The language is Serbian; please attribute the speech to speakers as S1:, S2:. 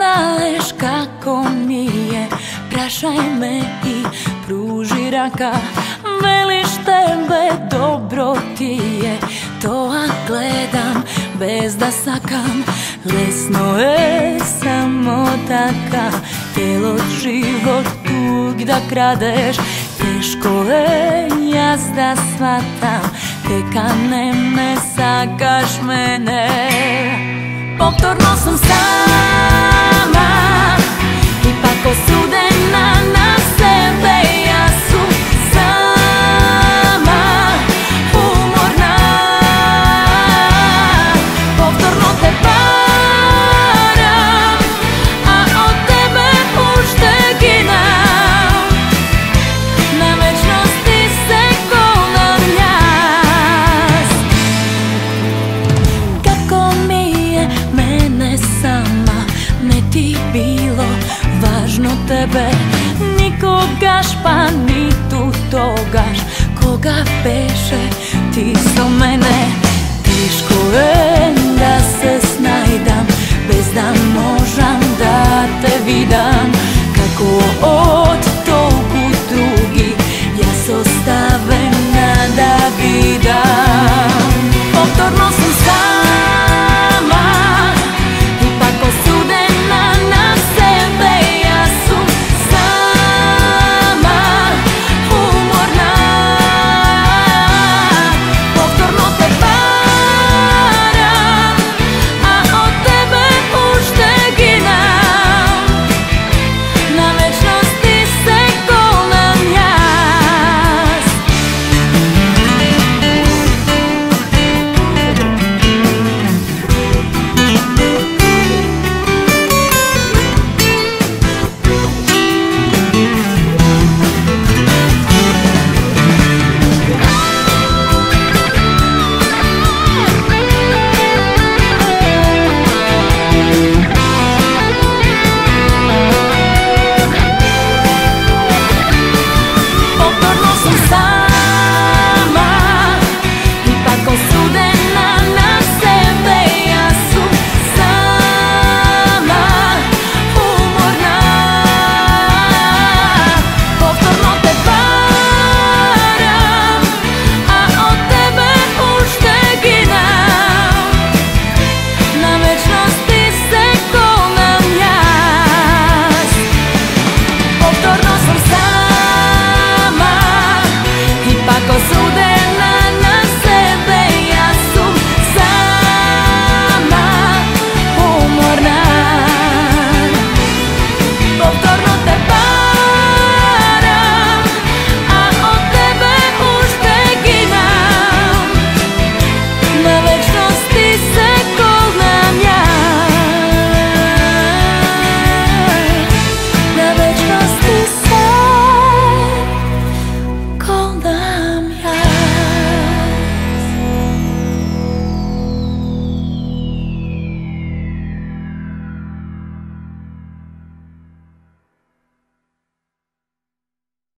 S1: znaš kako mi je, prašaj me i pruži raka. Veliš tebe, dobro ti je, to a gledam bez da sakam. Lesno je samo taka, telo život tug da kradeš. Teško je jazda shvatam, teka ne sakaš mene. Povtorno sam sama, ipak osudena na sebe. Ja su sama, umorna, povtorno te varam, a od tebe ušteginam. Na večnosti se kolavljas. Kako mi je mene sama, ne ti bilo važno tebe, nikogaš pa ni tu togaš, koga beše ti so mene. Teško je